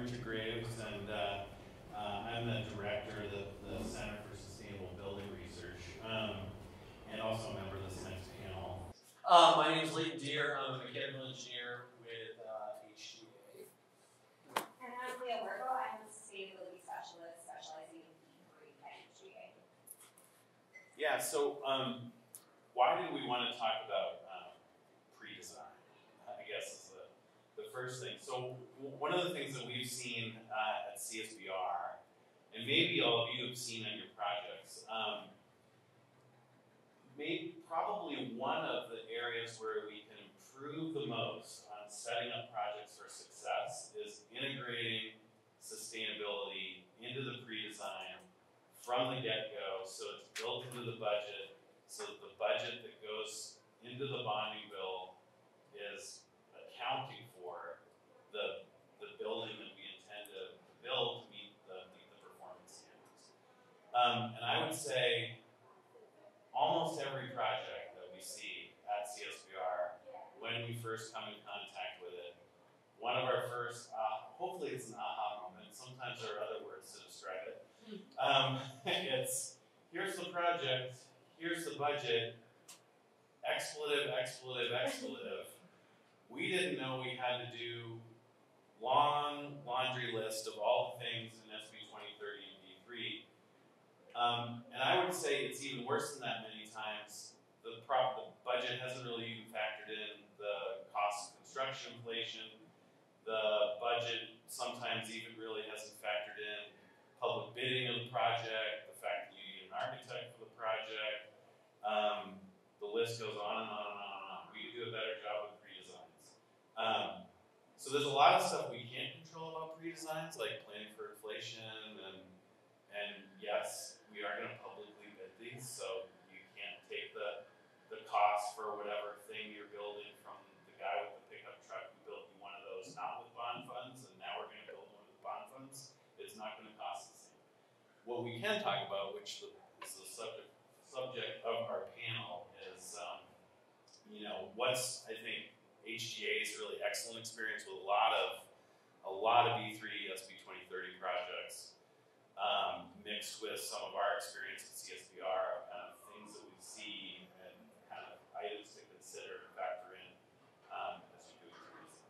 And I'm the director of the Center for Sustainable Building Research, and also a member of this next panel. My name is Leighton. I'm a mechanical engineer with HGA. And I'm Leah Wirgau. I'm a sustainability specialist specializing in E3 at HGA. Yeah, so why did we want to talk about pre-design? I guess is the first thing. So one of the things that we've seen at CSBR, and maybe all of you have seen on your projects, probably one of the areas where we can improve the most on setting up projects for success is integrating sustainability into the pre-design from the get-go, so it's built into the budget, so that the budget that goes into the bonding bill is accounting for the building that we intend to build to meet the performance standards. And I would say almost every project that we see at CSBR, when we first come in contact with it, one of our first, hopefully it's an aha moment, sometimes there are other words to describe it. It's, here's the project, here's the budget, expletive, expletive, expletive. We didn't know we had to do long laundry list of all the things in SB2030 and D3. And I would say it's even worse than that many times. The budget hasn't really even factored in the cost of construction inflation. The budget sometimes even really hasn't factored in public bidding of the project, the fact that you need an architect for the project. The list goes on and on and on and on. We could do a better job with pre-designs. So there's a lot of stuff we can't control about pre-designs, like planning for inflation, and yes, we are going to publicly bid these, so you can't take the cost for whatever thing you're building from the guy with the pickup truck who built you one of those not with bond funds, and now we're going to build one with bond funds. It's not going to cost the same. What we can talk about, which is the subject of our panel, is what's, I think, HGA's really excellent experience with a lot of E3 SB2030 projects, mixed with some of our experience at CSBR, kind of things that we see and kind of items to consider and factor in as you do these things.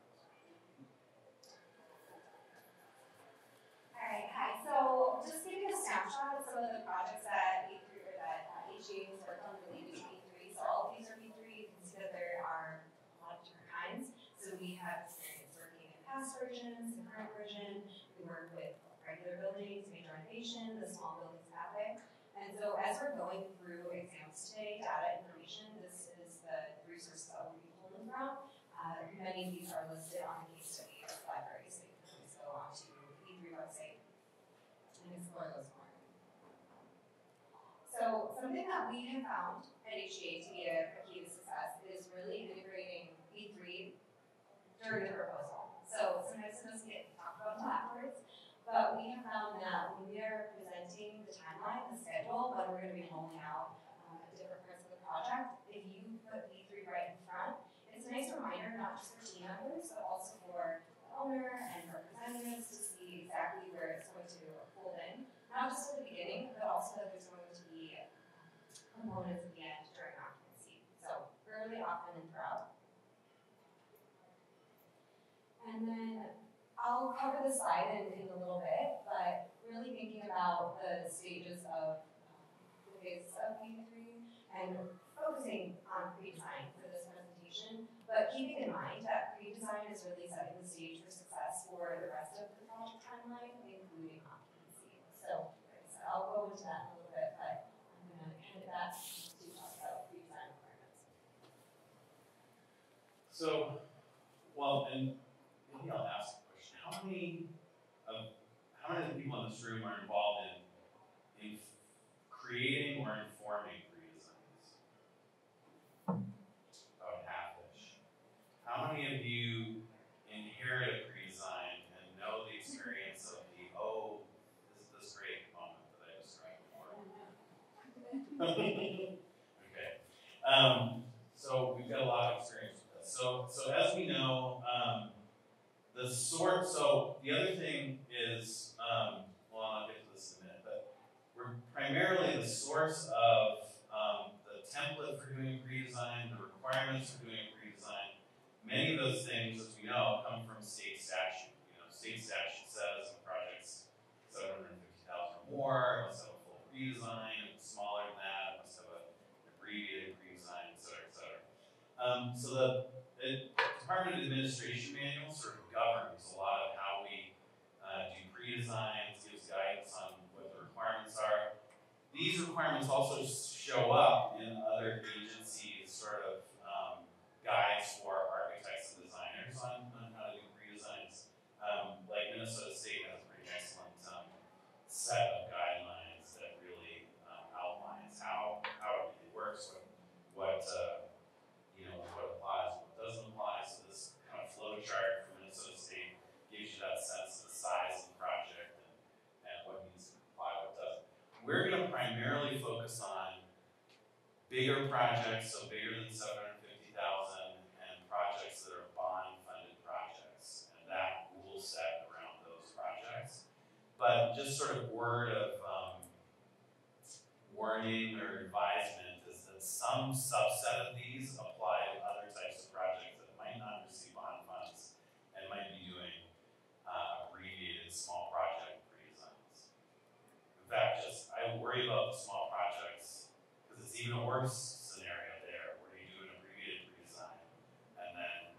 All right, hi. So just giving a snapshot of some of the projects that HGA has worked on related to E3. So all of these are E3. You can see that there are a lot of different kinds. So we have experience working in past versions, the current version. We work with regular buildings, major renovation, the small buildings epic. And so as we're going through exams today, data information, this is the resources that we'll be pulling from. Many of these are listed on the case studies library, so you can always go onto the E3 website and explore those more. So something that we have found at HGA to be a key to success is really integrating E3 during the proposal. So sometimes it doesn't get talked about afterwards, but we have found that when we are presenting the timeline, the schedule, when we're going to be rolling out different parts of the project, if you put E3 right in front, it's a nice reminder not just for team members, but also for the owner and representatives to see exactly where it's going to fold in. Not just at the beginning, but also that there's going to be components at the end during occupancy. So early, often, and throughout. And then I'll cover the slide in a little bit, but really thinking about the stages of the phases of P3 and focusing on pre-design for this presentation, but keeping in mind that pre-design is really setting the stage for success for the rest of the project timeline, including occupancy. So, like I said, I'll go into that in a little bit, but I'm going to hand it back to talk about pre-design requirements. So, well, and maybe I'll ask a question. How many of the people in this room are involved in creating or informing pre-designs? About half-ish. How many of you inherit a pre-design and know the experience of the, oh, this is this great moment that I described before? Okay. So we've got a lot of experience with this. So as we know, So the other thing is, well, I'll get to this in a minute, but we're primarily the source of the template for doing pre-design, the requirements for doing pre-design. Many of those things, as we know, come from state statute. State statute says the project's 750,000 or more, it must have a full pre-design. If it's smaller than that, it must have an abbreviated pre-design, et cetera, et cetera. So the Department of Administration manual sort of governs a lot of how we do pre-designs, gives guidance on what the requirements are. These requirements also show up in other agencies' sort of guides for architects and designers on how to do pre-designs. Like Minnesota State has a pretty excellent set of guidelines that really outlines how it really works, what applies, what doesn't apply. So this kind of flow chart from Minnesota State gives you that sense of the size of the project and what needs to apply, what doesn't. We're going to primarily focus on bigger projects, so bigger than 750,000, and projects that are bond-funded projects, and that rule set around those projects. But just sort of word of warning or advisement is that some subset of these apply to other types of projects that might not receive bond funds and might be doing abbreviated small project pre-designs. In fact, I worry about the small projects because it's even a worse scenario there where you do an abbreviated pre-design and then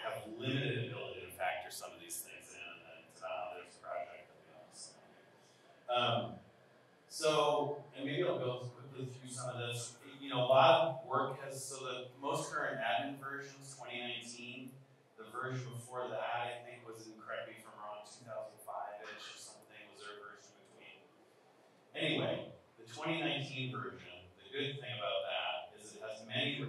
have limited ability to factor some of these things in, and then there's a project that we don't see. And maybe I'll go quickly through some of this. A lot of work so the most current admin versions, 2019, the version before that, I think, was, correct me if I'm wrong, 2005-ish or something, was there a version between? Anyway, the 2019 version, the good thing about that is it has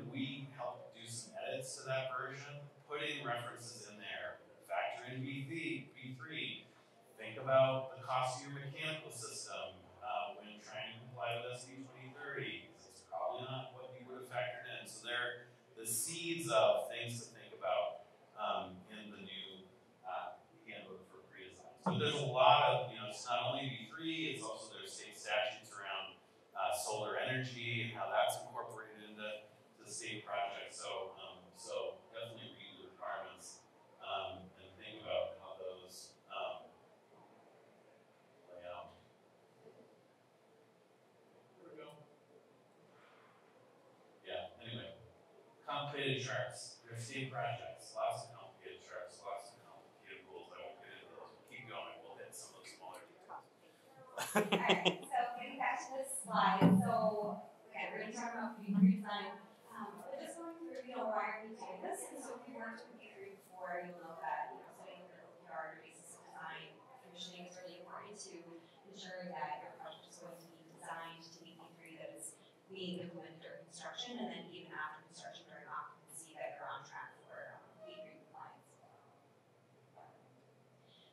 we helped do some edits to that version, putting references in there, factor in V3, think about the cost of your mechanical system when trying to comply with SB2030. It's probably not what you would have factored in. So they're the seeds of things to think about in the new handbook for pre-design. So there's a lot of, it's not only V3, it's also there's state statutes around solar energy and how that's incorporated into the state project. So definitely read the requirements and think about how those lay out. There we go. Yeah, anyway. Complicated charts. They're state projects. Lots of complicated charts, lots of complicated rules. I won't get into those. We'll keep going. We'll hit some of the smaller details. Alright, so getting back to this slide, so again, we're going to talk about pre-design. But just going through, why are we doing this? And so if you worked with V3 before, you'll know that, setting the yard or basis of design, commissioning is really important to ensure that your project is going to be designed to meet V3 that is being implemented during construction, and then even after construction during occupancy that you're on track for V3 compliance.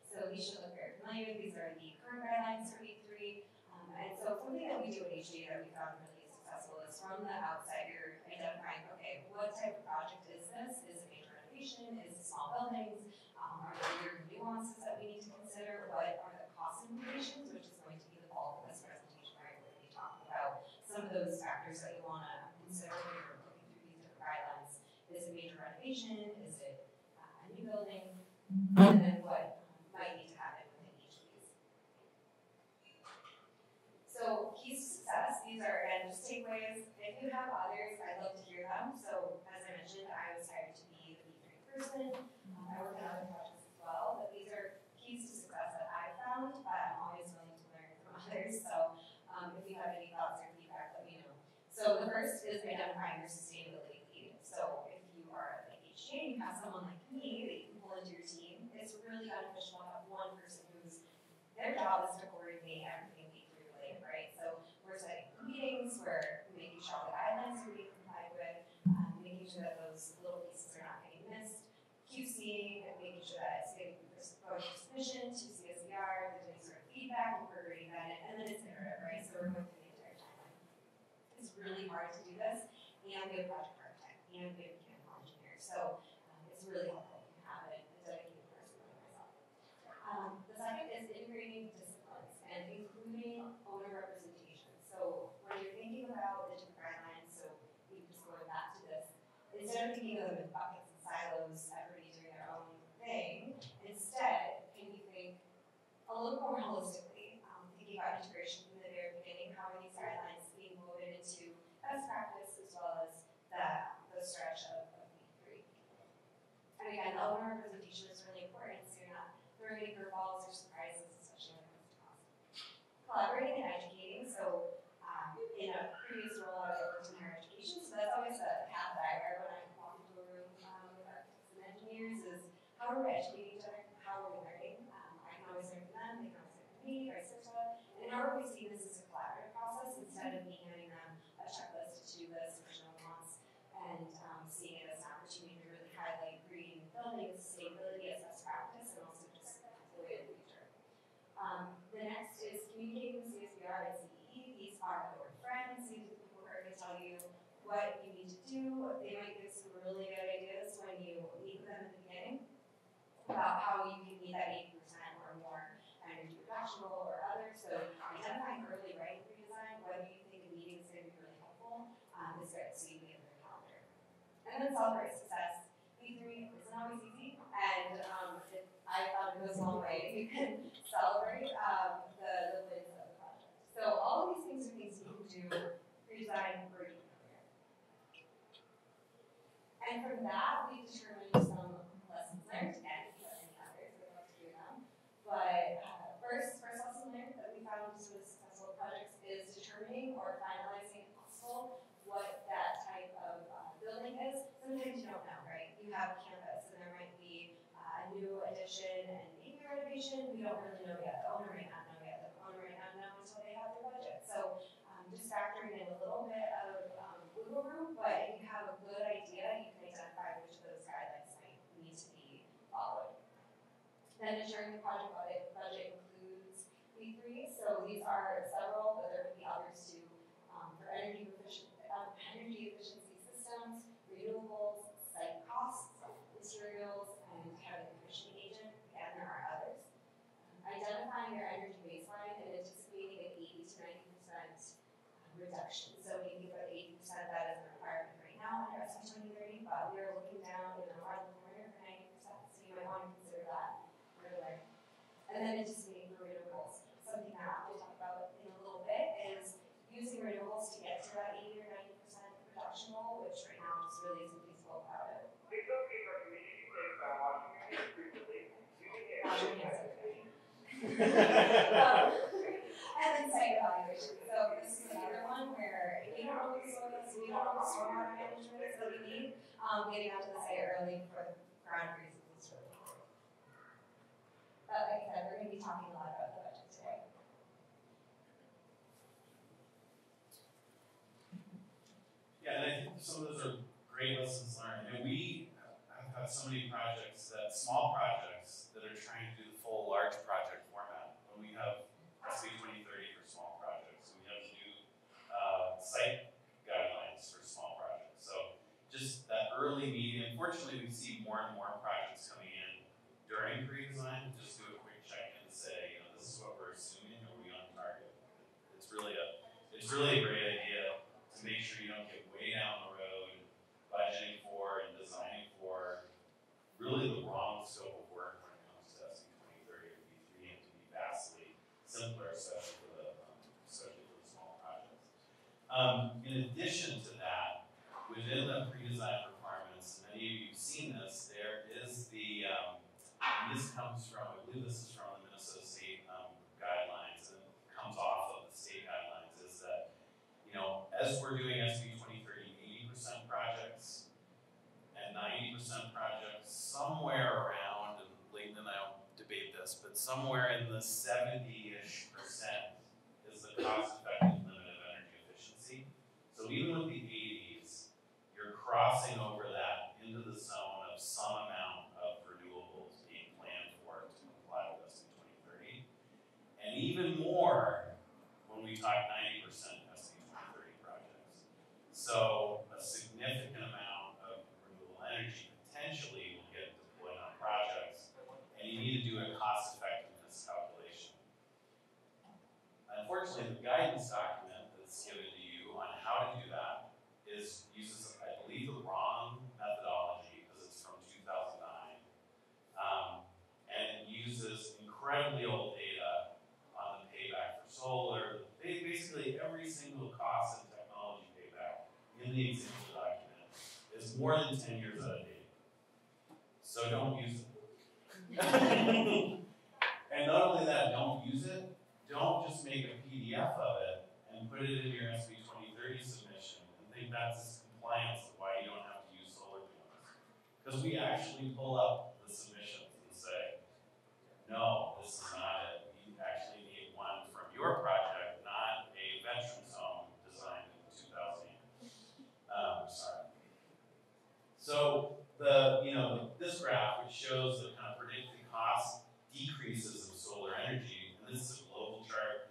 So these should look very familiar. These are the current guidelines for V3. And so something that we do at HDA that we found really successful is from the outside, you're identifying, okay, what type of project is this? Is it major renovation? Is it small buildings? Are there nuances that we need to consider? What are the cost implications, which is going to be the bulk of this presentation, right? We're going to be talking about some of those factors that you want to consider when you're looking through these different guidelines. Is it major renovation? Is it a new building? And then what might need to happen within each of these. So keys to success, these are, again, just takeaways. If you have others, I'd love to hear them. So as I mentioned, I was hired to be the V3 person. I work on other projects as well, but these are keys to success that I found, but I'm always willing to learn from others. So if you have any thoughts or feedback, let me know. So the first is identifying your sustainability lead. So if you are like HGA and you have someone like me that you can pull into your team, it's really beneficial to have one person whose their job is to coordinate everything V3 related, right? So we're setting meetings, we're making sure all the guidelines are being complied with, making sure that those little pieces are not getting missed, QCing, and making sure that it's getting going to submission to CSBR, there's any sort of feedback, and we're grading that in, and then it's iterative, right? So we're going through the entire timeline. It's really hard to do this, and we have project architect, and we have mechanical engineer, so it's really helpful to have it instead of thinking of them in buckets and silos, everybody doing their own thing, instead, can you think a little more holistically, thinking about integration from the very beginning, how are these guidelines being woven into best practice as well as the stretch of V3. And again, the owner representation is really important, so you're not throwing any curveballs or surprises, especially when it comes to cost. Collaborating and educating, so in a previous role I worked in higher education, so that's always the path that I wear when I walk into a room with architects and engineers is how are we educating each other, how are we learning? I can always learn from them, they can always learn from me, vice versa. And how are we seeing this as a collaborative process instead of me handing them a checklist, a to-do list, which no one wants, and seeing it as an opportunity to really highlight green building sustainability as best practice and also just the way of the future. The next is communicating with CSBR and CEE. These are your friends. These are the people who are going to tell you what you need to do. They might give some really good ideas when you meet with them at the beginning about how you can meet that 80% or more energy reduction goal or others. So identifying early right in redesign, whether you think a meeting is going to be really helpful, is good. So you get their calendar. And then celebrate success. V3 isn't always easy, and I found it goes a long way if you can celebrate the wins of the project. So all of these things are things you can do pre-design or even earlier. And from that, we determined some lessons learned, and if you have any others, I'd love to hear them. But first lesson learned that we found with successful projects is determining or finalizing, if possible, what that type of building is. Sometimes you don't know, right? You have a campus, and there might be a new addition and maybe renovation. We don't really know yet. The owner might not know yet. The owner might not know until they have their budget. So just factoring in a little bit of wiggle room, but if you have a good idea, you can identify which of those guidelines might need to be followed. Then ensuring the project budget includes V3. So these are several, but there could be others too, for energy efficiency systems, renewables, site costs, materials, and having a commissioning agent. Again, there are others. Identifying your energy baseline and anticipating an 80 to 90% reduction. So when you think about 80%, that is a requirement right now under SB2030, but we are looking down in the bottom corner for 90%, so you might want to consider that further. And then anticipating for renewables. Something that we'll talk about in a little bit is using renewables to get to that 80 or 90% reduction goal, which right now just really isn't feasible without it. And then site evaluation. So this is another one where if you don't know what the soil is, if you don't know what stormwater management is that we need, getting out to the site early for ground reasons is really important. But like I said, we're going to be talking a lot about the budget today. Yeah, and I think some of those are great lessons learned. And we have had so many projects, small projects, that are trying to do the full large project format. When we have SB2030 for small projects, we have new site guidelines for small projects. So just that early meeting, unfortunately we see more and more projects coming in during pre-design. Just do a quick check-in and say, this is what we're assuming, are we on target? It's really a great idea to make sure you don't get way down the road budgeting for and designing for really the wrong scope of work when it comes to SB2030 or V3, and to be vastly simpler, especially for the small projects. In addition to that, within the pre-design requirements, many of you have seen this, there is the, and this comes from, I believe this is from the Minnesota State guidelines, and it comes off of the state guidelines, is that, as we're doing SB2030, 80% projects and 90% projects, somewhere around, and Leighton and I will debate this, but somewhere in the 70-ish percent is the cost-effective limit of energy efficiency. So even with the 80s, you're crossing over that into the zone of some amount of renewables being planned for to comply with SB2030. And even more when we talk 90% SB2030 projects. So a significant amount of renewable energy potentially will get deployed on projects, and you need to do a cost effectiveness calculation. Unfortunately, the guidance the example document is more than 10 years out of date. So don't use it. And not only that, don't use it, don't just make a PDF of it and put it in your SB2030 submission and think that's compliance of why you don't have to use solar panels. Because we actually pull up the submissions and say, no, this is not it. You actually need one from your project, not a veteran's home designed in 2008. Sorry. So this graph, which shows the kind of predicted cost decreases of solar energy, and this is a global chart,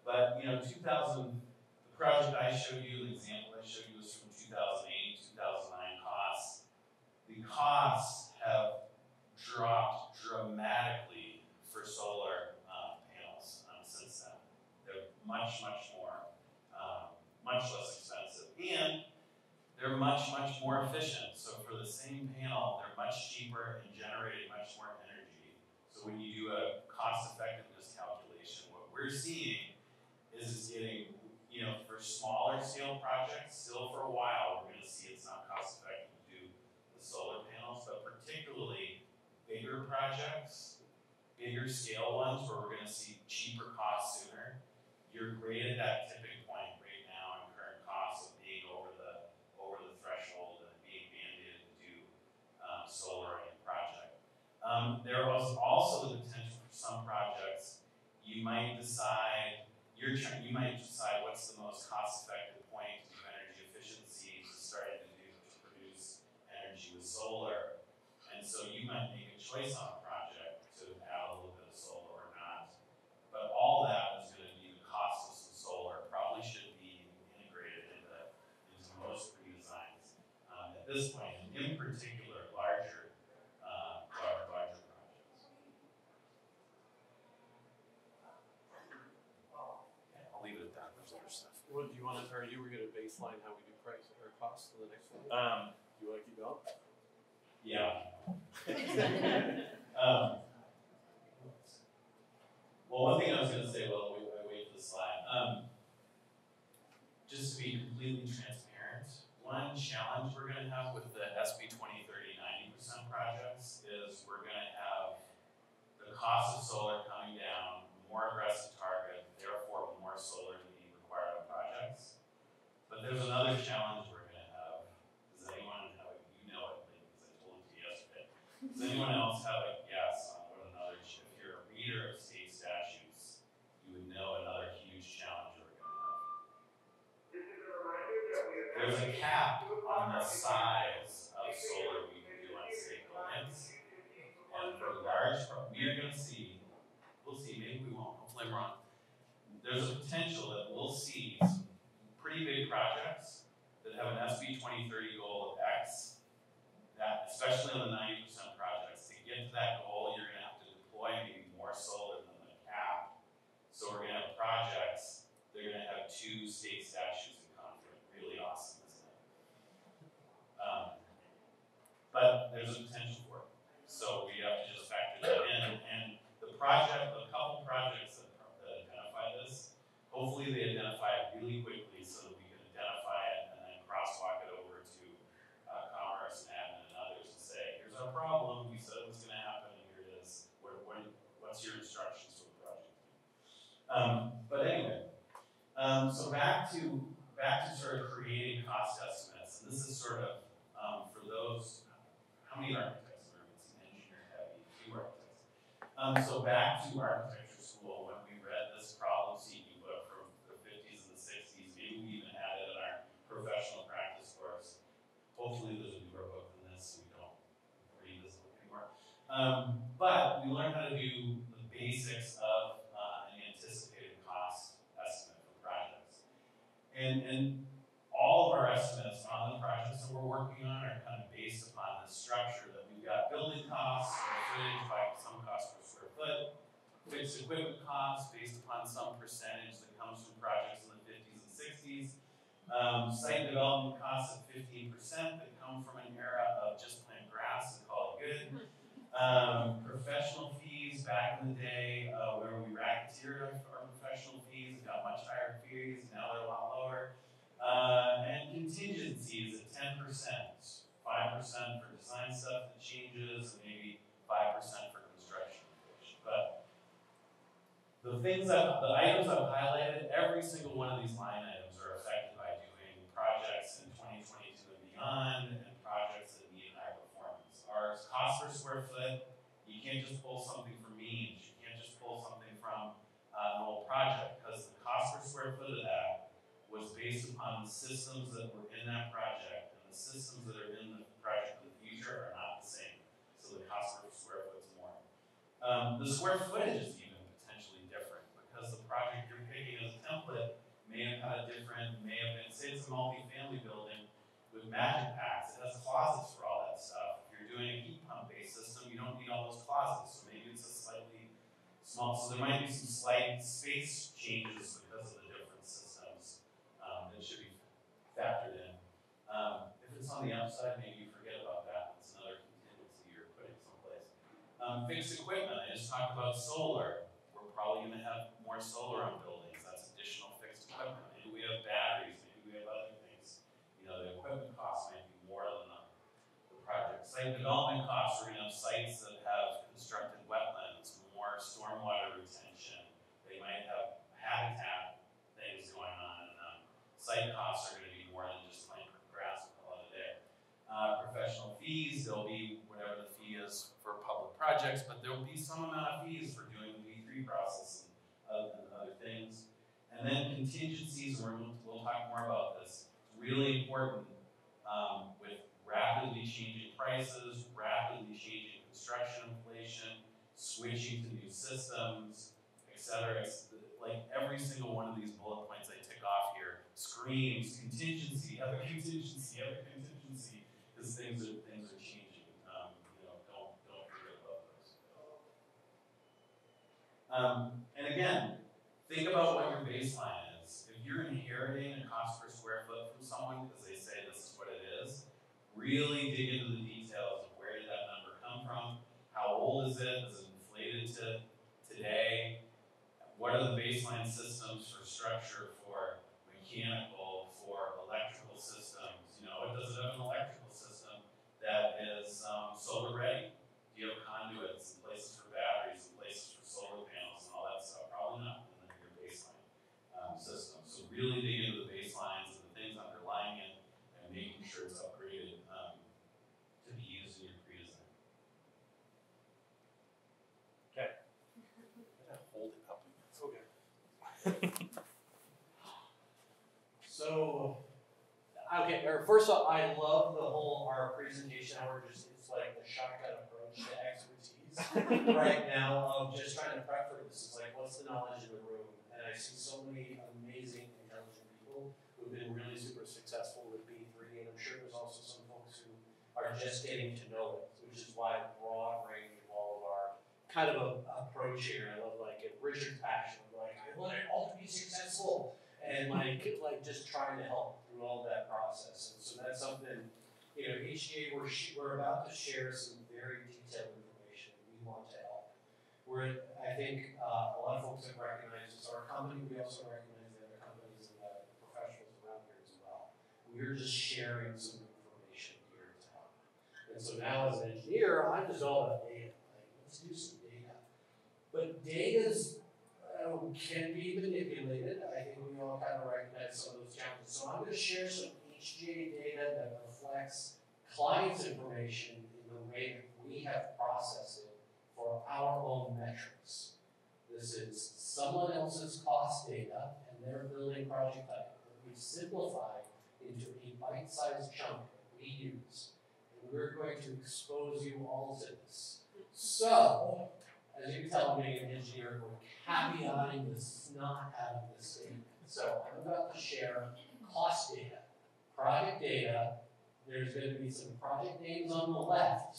but 2000, the project I showed you, the example I showed you was from 2008, 2009 costs. The costs have dropped dramatically for solar panels since then. They're much more, much less expensive, and they're much more efficient. So for the same panel, they're much cheaper and generating much more energy. So when you do a cost effectiveness calculation, what we're seeing is it's getting, for smaller scale projects, still for a while, we're going to see it's not cost effective to do the solar panels, but particularly bigger projects, bigger scale ones where we're going to see cheaper costs sooner. You're right at that tipping point right now in current costs of being over the threshold and being mandated to do solar on your project. There was also the potential for some projects you might decide what's the most cost-effective point to do energy efficiency to starting to produce energy with solar, and so you might make a choice on a project to add a little bit of solar or not. But all that is going to be the cost of some solar. Probably should be integrated into most redesigns at this point, and in particular larger projects. I'll leave it at that. There's other stuff. What do you want to, or you were going to baseline how we do price or costs for the next one? Do you want to keep going? Yeah. Well, one thing I was going to say, while I wait for the slide, just to be completely transparent, one challenge we're going to have with the SB2030 90% projects is we're going to have the cost of solar coming down, more aggressive target, therefore more solar to be required on projects. But there's another challenge we're going to have. Does anyone have it? You know it, because I told it to you yesterday. Does anyone else have a guess on what another, if you're a reader of state statutes, you would know another huge challenge we're going to have? There's a cap on the size of solar we can do on state buildings. And for large, we're going to see, we'll see, maybe we won't, hopefully I'm wrong. There's a potential that we'll see some pretty big projects that have an SB2030 goal of X, that especially on the 90% projects, to get to that goal, you're going to have to deploy maybe more solar than the cap. So we're going to have projects, they're going to have two state statutes in conflict. Really awesome, isn't it? But there's a potential for it. So we have to just factor that in. And the couple projects that identify this, hopefully they identify it really quickly so that we can identify it and then crosswalk it over to commerce and admin and others and say, here's our problem, we said it was going to happen, and here it is. What's your instructions for the project? But anyway, so back to sort of creating cost estimates. And this is sort of for those, how many architects are it's an engineer heavy, few architects. So back to architecture school, when we read this problem seeking book from the 50s and the 60s, maybe we even had it in our professional practice course. Hopefully there's a newer book than this, so we don't read this book anymore. But we learned how to do the basics of an anticipated cost estimate for projects. And all of our estimates on the projects that we're working on are kind of based upon this structure that we've got building costs, footage by some cost per square foot, fixed equipment costs based upon some percentage that comes from projects in the 50s and 60s, site development costs of 15% that come from an era of just plant grass and call it good, professional fees back in the day where we racketeered our professional fees, got much higher fees, now they're a lot lower. And contingency stuff that changes, and maybe 5% for construction inflation. But the items I've highlighted, every single one of these line items are affected by doing projects in 2022 and beyond, and projects that need high performance. Our cost per square foot, you can't just pull something from means, you can't just pull something from an old project, because the cost per square foot of that was based upon the systems that were in that project, and the systems that are in the project in the future are not the same. So the cost per square foot is more. The square footage is even potentially different, because the project you're picking as a template may have had a different, say it's a multi-family building with magic packs, it has closets for all that stuff. If you're doing a heat pump based system, you don't need all those closets, so maybe it's a slightly small, so there might be some slight space changes because of the different systems that should be factored in. If it's on the outside, maybe you forget about that. It's another contingency you're putting someplace. Fixed equipment, I just talked about solar. We're probably going to have more solar on buildings. That's additional fixed equipment. Maybe we have batteries, maybe we have other things. You know, the equipment costs might be more than the project. Site development costs, we're going to have sites that have constructed wetlands, more stormwater retention. They might have habitat things going on, and site costs are going to be more than just plain grass and call it a day. Professional fees, there'll be whatever the fee is for public projects, but there'll be some amount of fees for doing the V3 process and other things. And then contingencies, we'll talk more about this. It's really important with rapidly changing prices, rapidly changing construction inflation, switching to new systems, etc. Like every single one of these bullet points I tick off here screams contingency, other contingency, other contingency, because things are changing. Don't forget about those. And again, think about what your baseline is. If you're inheriting a cost per square foot from someone because they say this is what it is, really dig into the details of where did that number come from, how old is it, is it inflated to today, what are the baseline systems for structure, for mechanical, for electrical systems, does it have an electrical system that is solar ready? Do you have conduits and places for batteries and places for solar panels and all that stuff? Probably not in your baseline system. So really dig into the baselines and the things underlying it and making sure it's upgraded to be used in your pre-design. Okay. Hold it up. It's okay. So, first off, I love our presentation. It's like the shotgun approach to expertise right now of just trying to prep for this. It's like, what's the knowledge in the room? And I see so many amazing, intelligent people who've been really super successful with B3, and I'm sure there's also some folks who are just getting to know it, which is why the broad range of all of our kind of a approach here. I love Richard's passion of I want it all to be successful, and just trying to help through all that process. And so that's something, HGA, we're about to share some very detailed information. We want to help. I think a lot of folks have recognized this, our company, we also recognize the other companies and the professionals around here as well. We're just sharing some information here to help. And so now as an engineer, I'm just all about data. Let's do some data. But data's can be manipulated. I think we all kind of recognize some of those challenges. So I'm going to share some HGA data that reflects clients' information in the way that we have processed it for our own metrics. This is someone else's cost data and their building project type that we've simplified into a bite-sized chunk that we use. And we're going to expose you all to this. So, as you can tell, being an engineer, we're caveating the snot out of this statement. So I'm about to share cost data, project data. There's going to be some project names on the left.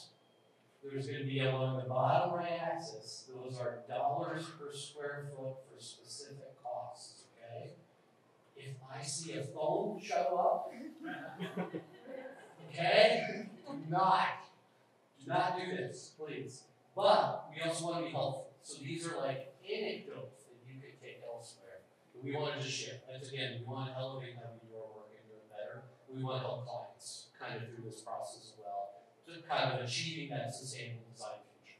There's going to be along the bottom right axis. Those are dollars per square foot for specific costs, okay? If I see a phone show up, okay, do not do this, please. But we also want to be helpful. So these are anecdotes that you could take elsewhere. But we want to just share. That's again, we want to elevate how we do our work and do it better. We want to help clients kind of through this process as well to kind of achieving that sustainable design feature.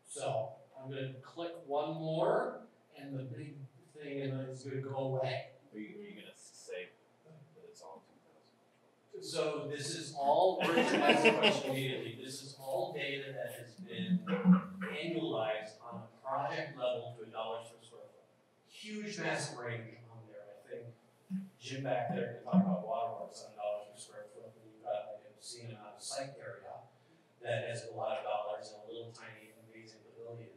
So I'm going to click one more, and the big thing is going to go away. Are you going to say that it's all 2000? So this is all, we're going to ask the question immediately. This is all data that has been annualized on a project level to $1 per square foot. Huge, massive range on there. I think Jim back there can talk about waterworks on $1 per square foot. When you've got like an obscene amount of site area that has a lot of dollars and a little tiny amazing pavilion.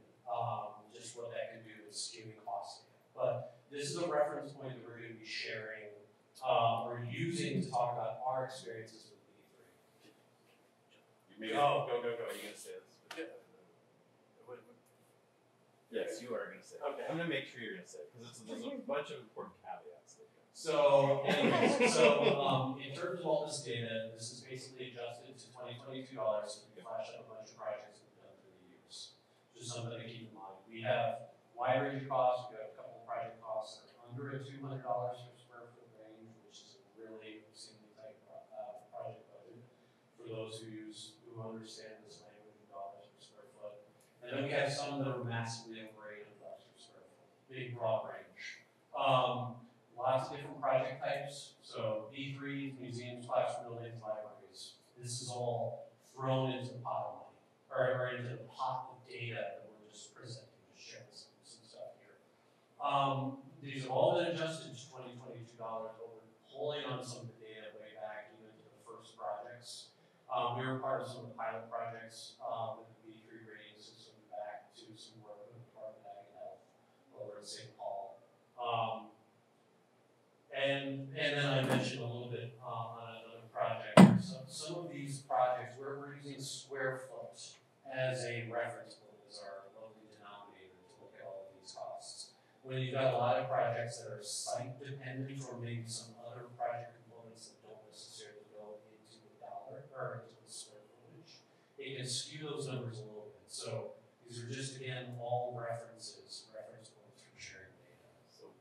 Just what that can do is skewing costs. But this is a reference point that we're going to be sharing or using to talk about our experiences with B3. Go. Are you going to say this? Yes, you are going to say it. Okay. I'm going to make sure you're going to say it, because there's a bunch of important caveats. So, anyways, in terms of all this data, this is basically adjusted to $2022 so we can flash up a bunch of projects we've done through the years. Just something to keep in mind. We have wide range of costs. We have a couple of project costs that are under a $200 per square foot range, which is a really obscenely tight project budget for those who understand this language of dollars per square foot. And then we have some that are massively over $800 per square foot. Big broad range. Lots of different project types. So B3, museums, classroom buildings, libraries. This is all thrown into the pot of money, or into the pot of data that we're just presenting, just sharing some stuff here. These have all been adjusted to $2022, but we're pulling on some of the data way back even to the first projects. We were part of some of the pilot projects with the B3 rating system back to some work with the Department of Ag and Health over in St. Paul. And then I mentioned a little bit on another project. So some of these projects where we're using square foot as a reference point as our lovely denominator to look at all of these costs. When you've got a lot of projects that are site dependent or maybe some other project components that don't necessarily go into a dollar or into a square footage, it can skew those numbers a little bit. So these are just again all reference points for sharing data. So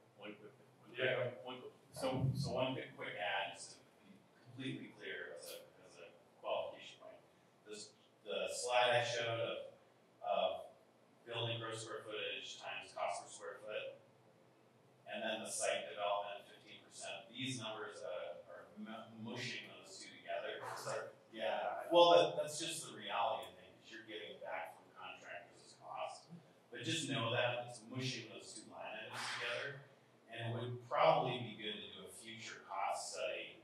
one quick add, just to be completely clear as a qualification point. The slide I showed of building gross square footage times cost per square foot, and then the site development 15%. These numbers are mushing those two together. Yeah. Well, that's just the reality of things. You're getting back from contractors as cost, but just know that it's mushing those two line items together, and it would probably be good to do a future cost study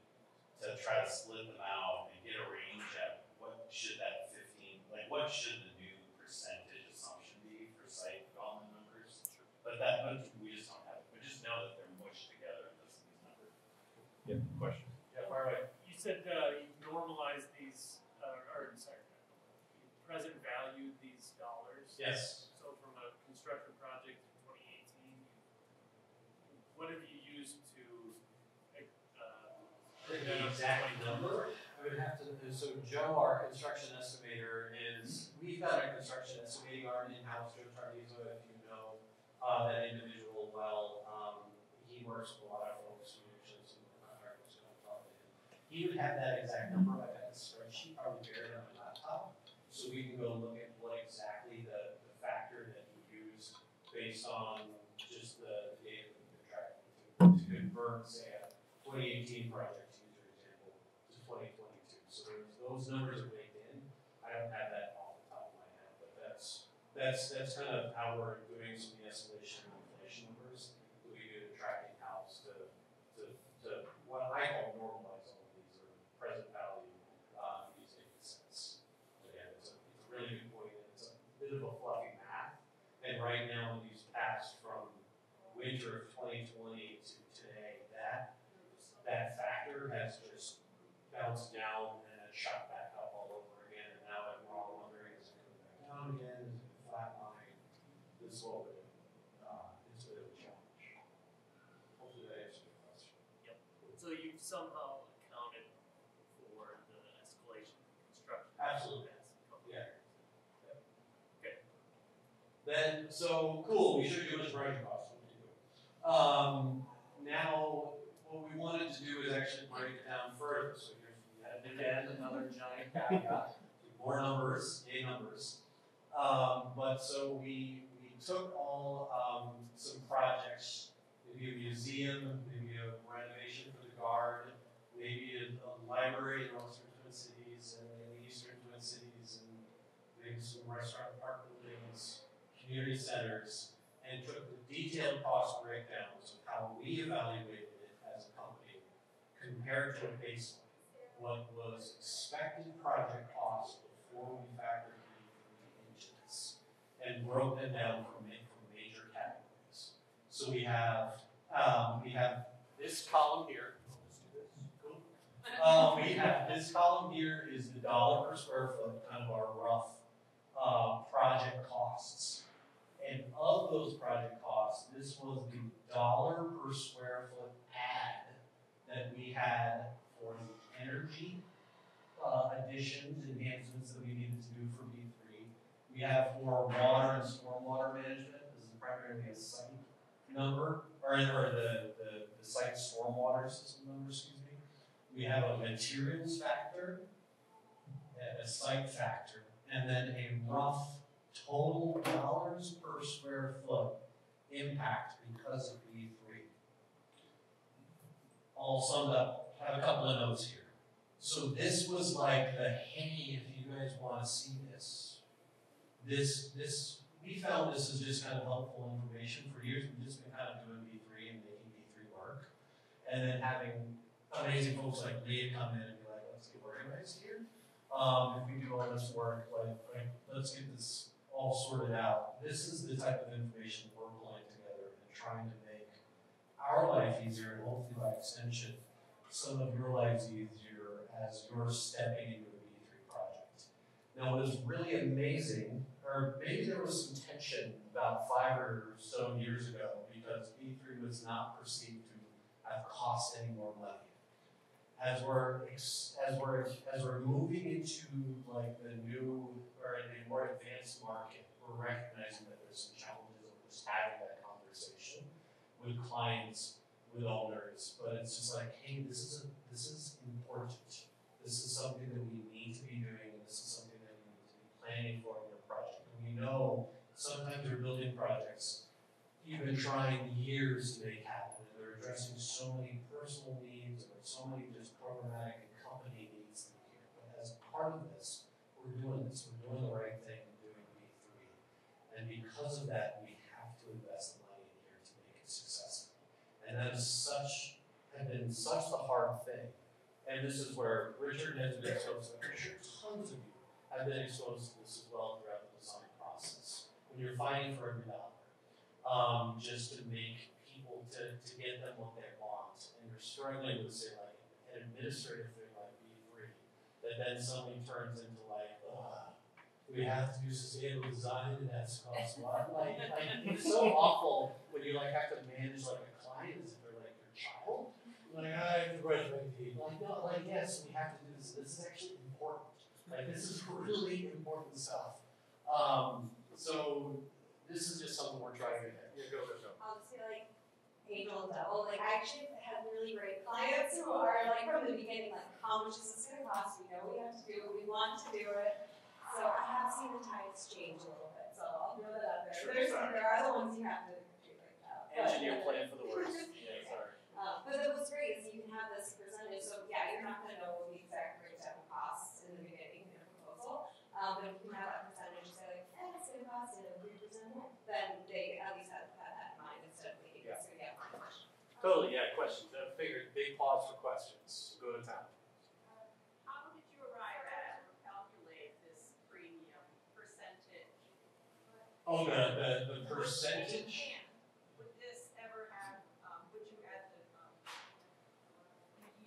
to try to split them out and get a range at what should that 15, like what should the new percentage assumption be for site development numbers? But we just don't have it. But just know that they're mushed together in these numbers. Yeah, question. Yeah, far away. You said you normalize these, you present value these dollars. Yes. So from a construction project in 2018, what have you used to The exact number, I would have to, so Joe, our construction estimator, we've got a construction estimating arm in-house, Joe Tardizo, if you know that individual well. He works with a lot of folks who usually some of the contractors come talk to him. He would have that exact number. I've got the spreadsheet probably buried on my laptop, so we can go look at what exactly the factor that he used based on just the data that we've been tracking to convert, say, a 2018 project, to use your example, to 2022. So those numbers are baked in. I don't have that off the top of my head, but that's kind of how we're doing some of the escalation and inflation numbers that we do to track in-house to what I call normalize all of these, or present value using cents. Again, it's a really good point. It's a bit of a fluffy math, and right now when these passed from winter of 2020 to today, that factor has just bounced down and then shot back up all over again, and now we're all wondering, is it coming back down again? Is it flatline? This is what we're doing. It's a bit of a challenge. Hopefully that answers your question. So you've somehow accounted for the escalation in construction. Absolutely. Yeah. Okay. Then, so cool, we showed you how much project costs. Now, what we wanted to do is actually break it down further. So here's yet again another giant caveat. We more numbers, yay numbers. But so we took all some projects, maybe a museum, maybe a renovation for the guard, maybe a library in the Western Twin Cities and in the Eastern Twin Cities, and maybe some restaurant park buildings, community centers, and took the detailed cost breakdowns of how we evaluated it as a company compared to a baseline. What was expected project cost before we factored into this, and broke them down from major categories. So we have this column here. Let's do this. Cool. We have this column here is the dollar per square foot, kind of our rough project costs. And of those project costs, this was the dollar per square foot add that we had for the energy additions, enhancements that we needed to do for B3. We have for water and stormwater management. This is primarily a site number, or the site stormwater system number, excuse me. We have a materials factor, a site factor, and then a rough total dollars per square foot impact because of B3. All summed up. I have a couple of notes here. So this was like the, hey, if you guys want to see this, we found this is just kind of helpful information. For years we've just been kind of doing B3 and making B3 work. And then having amazing folks like Leah come in and be like, let's get organized here. If we do all this work, like let's get this all sorted out. This is the type of information we're pulling together and trying to make our life easier, and hopefully by extension, some of your lives easier as you're stepping into a B3 project. Now, what is really amazing, or maybe there was some tension about 5 or so years ago because B3 was not perceived to have cost any more money. As we're moving into like the new or in a more advanced market, we're recognizing that there's some challenges of just having that conversation with clients, with owners. But it's just like, hey, this is important. This is something that we need to be doing, and this is something that we need to be planning for in your project. And we know sometimes you're building projects you've been trying years to make happen, and they're addressing so many personal needs or so many just programmatic and company needs here. But as part of this, we're doing the right thing and doing B3. And because of that, we have to invest the money in here to make it successful. And that is been such the hard thing. And this is where Richard has been exposed to it. I'm sure tons of you have been exposed to this as well throughout the design process. When you're fighting for every dollar, just to make people to get them what they want. And you're struggling with, say, like an administrative thing like B3, that then suddenly turns into like, we have to do sustainable design and that's cost a lot. Like it's so awful when you like have to manage like a client as if they're like your child. Like, I have to brush my teeth. Like, no, like, yes, we have to do this. This is actually important. Like, this is really important stuff. So this is just something we're trying to get. Yeah, go. I'll just be like angel and devil. Like, I actually have really great clients who are like from the beginning, like, how much is this going to cost? We know we have to do it. We want to do it. So I have seen the tides change a little bit. So I'll throw that out there. Sure, There are the ones you have to do right now. Engineer plan for the worst. Yeah, sorry. But what's great is you can have this percentage. So yeah, you're not going to know the exact breakdown of costs in the beginning in a proposal. But if you can have that percentage, say like, it's going to cost 3% more, then they at least have that in mind instead of thinking it's going to get more much. Totally, yeah, questions. I figured big pause for questions. Go to town. How did you arrive at or calculate this premium percentage? Oh, the percentage? Would this ever have, would you add the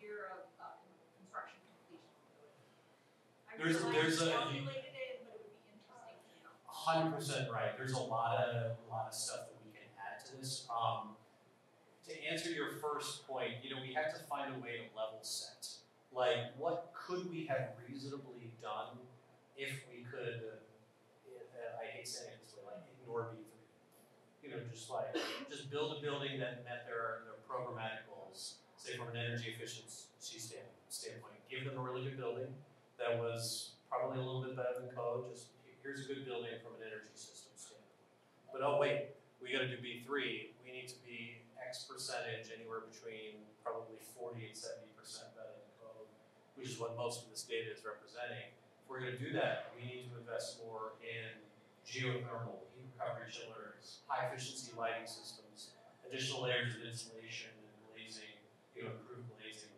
year of construction completion to it? I There's a- calculated it, but it would be interesting to know. 100% right. There's a lot of stuff that we can add to this. To answer your first point, we had to find a way to level set. Like, what could we have reasonably done if we could? I hate saying it this way, like ignore B3. Just build a building that met their programmatic goals. Say from an energy efficiency standpoint, give them a really good building that was probably probably a little bit better than code, just here's a good building from an energy system standpoint. But oh wait, we gotta do B3, we need to be X percentage, anywhere between probably 40 and 70% better than code, which is what most of this data is representing. If we're gonna do that, we need to invest more in geothermal, heat recovery chillers, high efficiency lighting systems, additional layers of insulation and glazing, improved glazing.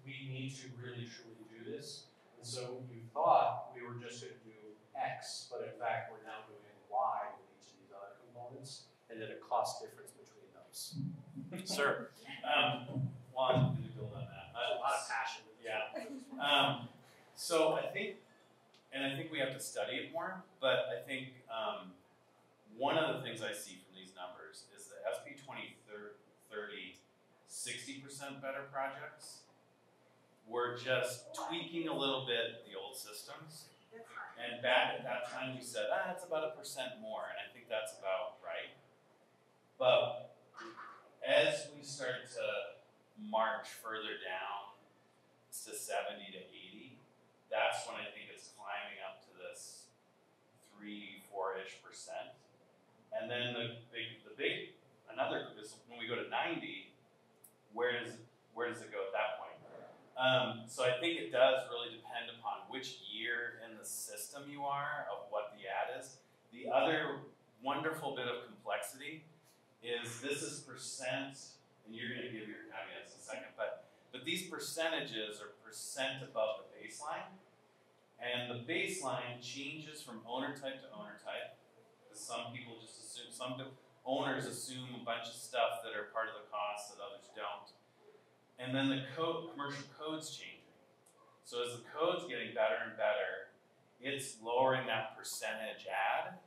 We need to really truly do this. And so you thought we were just gonna do X, but in fact we're now doing Y with each of these other components, and then a cost difference between those. Sir. Well, I'm going to build on that. A lot of passion. Yeah. So I think we have to study it more, but I think one of the things I see from these numbers is the SB2030 60% better projects. We're just tweaking a little bit the old systems. And back at that time we said, it's about 1% more, and I think that's about right. But as we start to march further down to 70 to 80, that's when I think it's climbing up to this 3-4-ish%. And then the big another is when we go to 90, where does it go at that point? So I think it does really depend upon which year in the system you are of what the ad is. The other wonderful bit of complexity is this is percent, and you're going to give your caveats in a second, but these percentages are percent above the baseline, and the baseline changes from owner type to owner type, because some people just assume, some owners assume a bunch of stuff that are part of the cost that others don't. And then the commercial code's changing. So as the code's getting better and better, it's lowering that percentage add.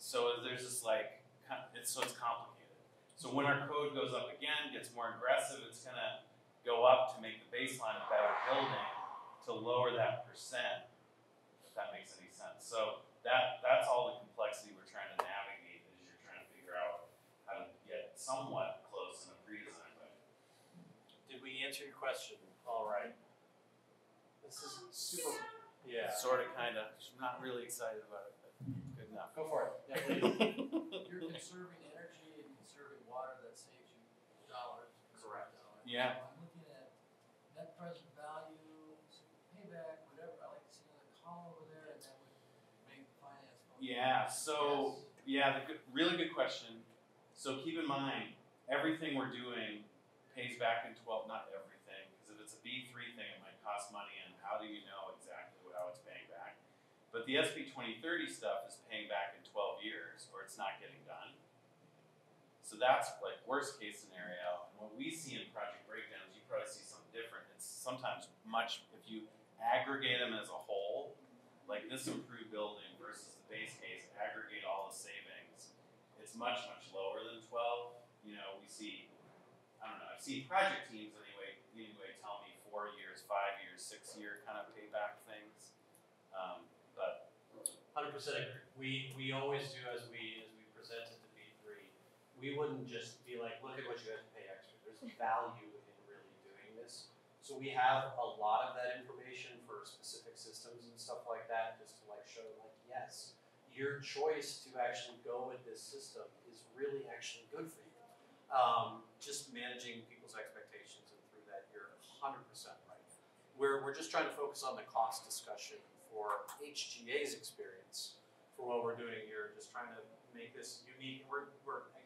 So there's this it's complicated. So when our code goes up again, gets more aggressive, it's gonna go up to make the baseline a better building to lower that percent, if that makes any sense. So that's all the complexity we're trying to navigate as you're trying to figure out how to get somewhat close in a pre-design way. Did we answer your question? All right. This is super. Yeah. Sort of, kind of. I'm not really excited about it, but good enough. Go for it. Yeah, please. You're conserving energy and conserving water, that saves you dollars. Correct. Yeah. I'm looking at net present value, payback, whatever. I like to see another column over there, and that would make finance. Yeah. So really good question. So keep in mind, everything we're doing pays back in 12. Not everything, because if it's a B3 thing, it might cost money, and how do you know exactly how it's paying back? But the SB2030 stuff is paying back in 12 years, or it's not getting done. So that's like worst case scenario. And what we see in project breakdowns, you probably see something different. It's sometimes if you aggregate them as a whole, like this improved building versus the base case, aggregate all the savings, it's much, much lower than 12. We see, I don't know, I've seen project teams anyway tell me 4 years, 5 years, 6 year kind of payback things. But 100% agree. We always do as we present it to B3. We wouldn't just be like, look at what you have to pay extra. There's value in really doing this. So we have a lot of that information for specific systems and stuff like that, just to show yes, your choice to actually go with this system is really actually good for you. Just managing people's expectations, and through that you're 100% right. We're just trying to focus on the cost discussion for HGA's experience for what we're doing here, just trying to make this unique. We're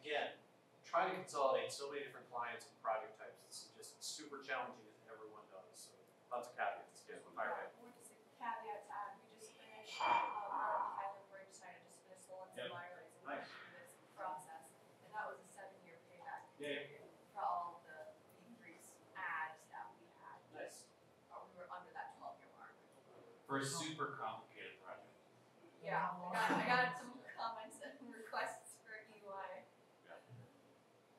again trying to consolidate so many different clients and project types. This is just super challenging, as everyone knows. So lots of caveats. Yeah, Just a caveat to add, we just finished our Highland Bridge site. I just finished the ones in Wirgau, and Nice. this process, and that was a 7-year payback Yeah. for all of the increased ads that we had. Nice. We were under that 12-year mark. for a super complicated project. Yeah, I got some comments and requests for EY.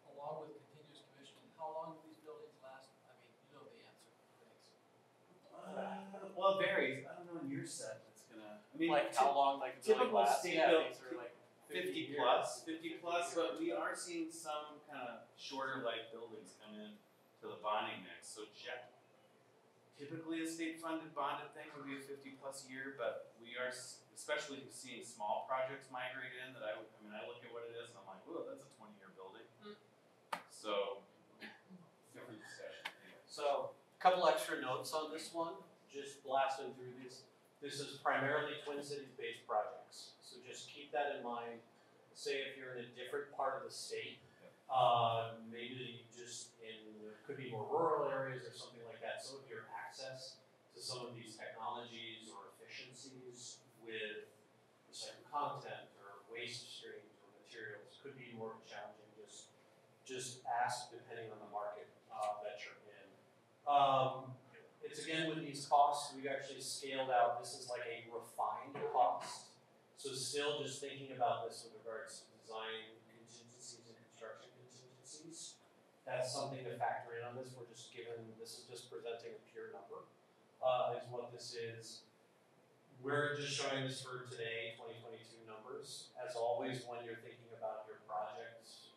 Along with continuous commissioning, how long do these buildings last? I mean, you know the answer. Thanks. Well, it varies. I don't know in your set it's gonna. I mean, How long it's really typical lasts? state Yeah, built these are 50 plus, but we are seeing some kind of shorter life buildings come in to the bonding mix. So typically a state-funded bonded thing would be a 50+ year, but we are especially seeing small projects migrate in that I look at what it is and I'm like, whoa, that's a 20-year building. So, different discussion. Anyway. So, a couple extra notes on this one, just blasting through these. This is primarily Twin Cities-based projects, so just keep that in mind. Say if you're in a different part of the state, maybe just could be more rural areas or something like that. So if your access to some of these technologies or efficiencies with recycled content or waste streams or materials could be more challenging. Just ask depending on the market that you're in. It's again with these costs, we've actually scaled out. This is like a refined cost. So still just thinking about this with regards to design contingencies and construction contingencies. That's something to factor in on this. This is just presenting a pure number, is what this is. We're just showing this for today, 2022 numbers. As always, when you're thinking about your projects,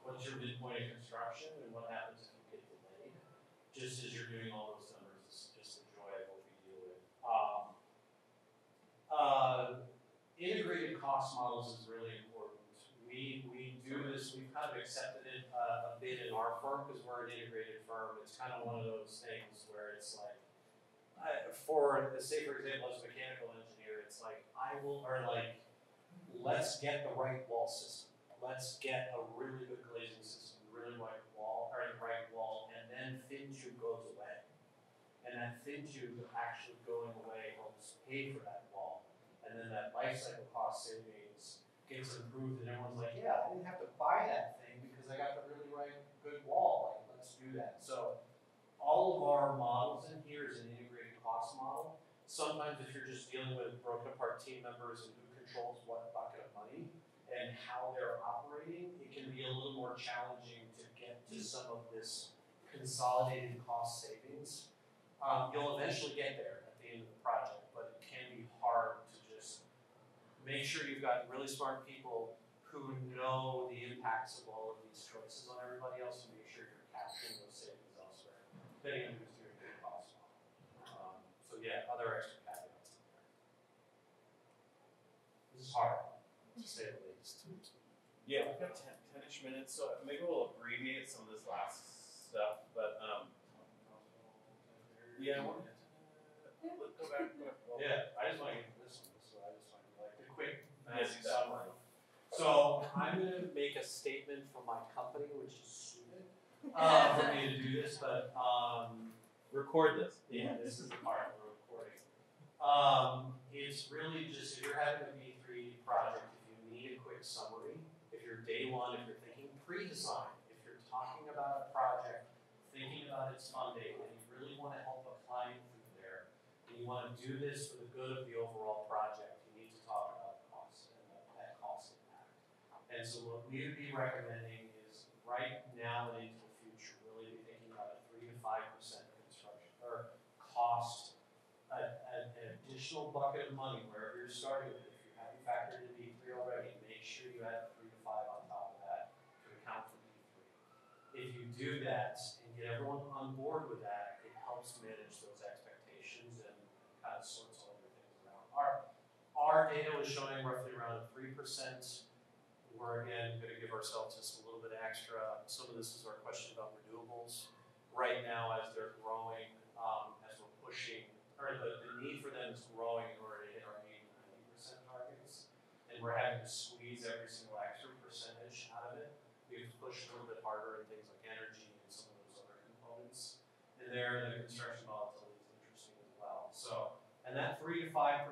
what's your midpoint of construction and what happens if you get delayed? Just as you're doing all those numbers, it's just the joy of what we deal with. Integrated cost models is really important. We do this, we've kind of accepted it a bit in our firm because we're an integrated firm. It's kind of one of those things where it's like, say for example, as a mechanical engineer, it's like, let's get the right wall system. Let's get a really good glazing system, really right wall, and then fin tube goes away. And that fin tube actually going away helps pay for that wall. And then that life cycle cost savings gets improved, and everyone's like, yeah, I didn't have to buy that thing because I got the really good wall. Like, let's do that. So all of our models in here is an integrated cost model. Sometimes if you're just dealing with broken apart team members and who controls what bucket of money and how they're operating, it can be a little more challenging to get to some of this consolidated cost savings. You'll eventually get there at the end of the project, but it can be hard to just make sure you've got really smart people who know the impacts of all of these choices on everybody else and make sure you're capturing those savings elsewhere, depending on who's doing the cost model. So yeah, other extra caveats in there. This is hard, to say the least. Yeah, we've got 10-ish minutes, so maybe we'll abbreviate some of this last stuff, but yeah, let's go back. Yeah, I just want to get to this one, so I just want to like the quick Yes, summary. So I'm going to make a statement from my company, which is stupid for me to do this, but Record this. yeah, this is the part we're recording. It's really just if you're having a V3 project, if you need a quick summary, if you're day one, if you're thinking pre-design, if you're talking about a project, thinking about its funding, and you really want to help a client through there, and you want to do this for the good of the overall project, you need to talk about cost and that cost impact. And so what we would be recommending is right now and into the future, really be thinking about a 3 to 5% construction or cost, an additional bucket of money wherever you're starting with. If you haven't factored in B3 already, make sure you add 3 to 5 on top of that to account for B3. If you do that and get everyone on board with that, it helps manage those expectations and kind of sorts all your things around. Our data was showing roughly around 3%. We're again going to give ourselves just a little bit extra. Some of this is our question about renewables. Right now, as they're growing, as we're pushing, or the need for them is growing in order to hit our 80-90% targets, and we're having to squeeze every single extra percentage out of it. We have to push a little bit harder in things like energy and some of those other components. And there, the construction volatility is interesting as well. So, and that 3 to 5%,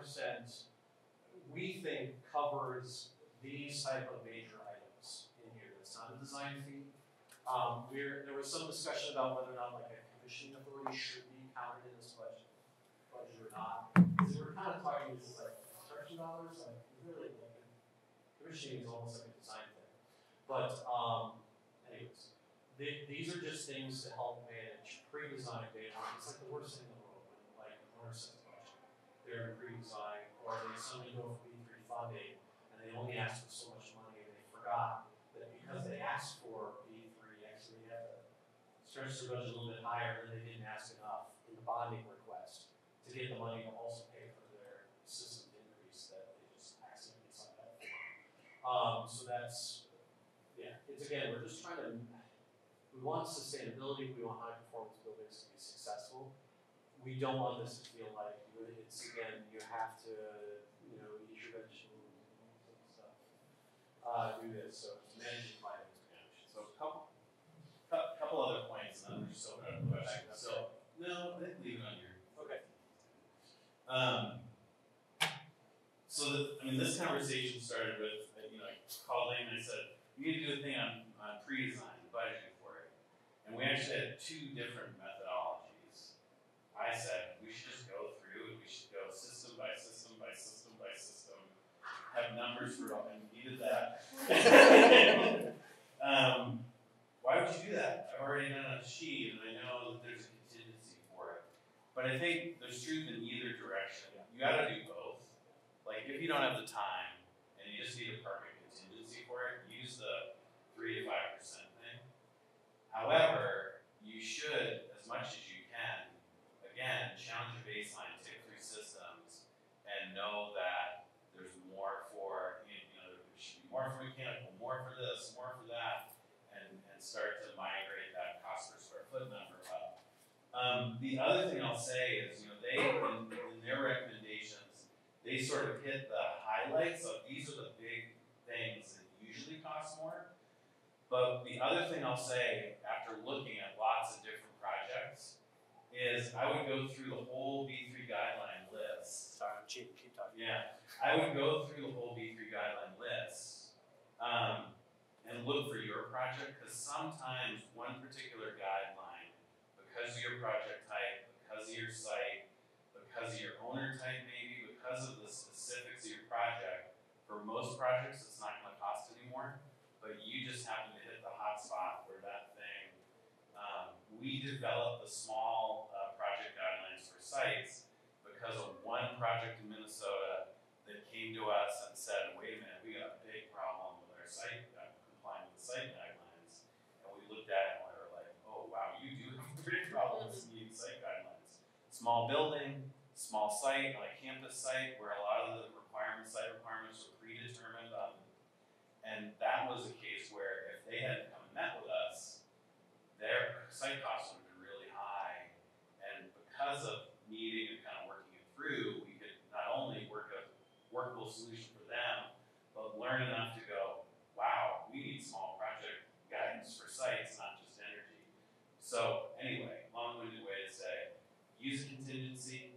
we think covers these type of major items in here. It's not a design fee. There was some discussion about whether or not like a commissioning authority should be counted in this budget or not. Because we're kind of talking this is like construction dollars, like really like commissioning is almost like a design thing. But anyways, these are just things to help manage pre-design data. It's like the worst thing in the world when like owner sets a budget. They're in pre-design or they suddenly go for B3 funding and they only ask for so much money and they forgot that because they asked for B3, actually they had to stretch their budget a little bit higher and they didn't ask enough in the bonding request to get the money to also pay for their systems increase that they just accidentally signed up for. So that's, yeah, it's again, we're just trying to, we want sustainability, we want high performance buildings to be successful. We don't want this to feel like, it's again, you have to, you know, eat your vegetables and all that stuff. Do this, so it's managing climate change. So couple other points, and then we're just open up to questions. So, no, leave it on here. Okay. This conversation started with, I called Leighton and I said, we need to do a thing on pre-design, budgeting for it. And we actually had two different methodologies. I said, we should just go through and we should go system by system by system by system, have numbers for all, and we did that. Why would you do that? I've already done it on a sheet and I know that there's a contingency for it. But I think there's truth in either direction. You gotta do both. Like if you don't have the time and you just need a perfect contingency for it, use the 3 to 5% thing. However, you should, as much as you can, again, challenge your baseline, take 3 systems, and know that there's more for, there should be more for mechanical, more for this, more for that, and start to migrate that cost per square foot number up. The other thing I'll say is, they, in their recommendations, they sort of hit the highlights of these are the big things that usually cost more. But the other thing I'll say, after looking at lots of different projects, is I would go through the whole B3 guideline list. Sorry, keep talking. Yeah, I would go through the whole B3 guideline list and look for your project, because sometimes one particular guideline, because of your project type, because of your site, because of your owner type maybe, because of the specifics of your project, for most projects it's not going to cost anymore, but you just happen to hit the hot spot where that thing, we developed the small project guidelines for sites because of one project in Minnesota that came to us and said, wait a minute, we got a big problem with our site, complying with the site guidelines, and we looked at it and we were like, oh wow, you do have a big problem with meeting site guidelines. Small building, small site, like campus site, where a lot of the site requirements were predetermined on. And that was a case where if they hadn't come and met with us, their site costs would have been really high. And because of meeting and kind of working it through, we could not only work a workable solution for them, but learn enough to go, wow, we need small project guidance for sites, not just energy. So anyway, long-winded way to say, use a contingency,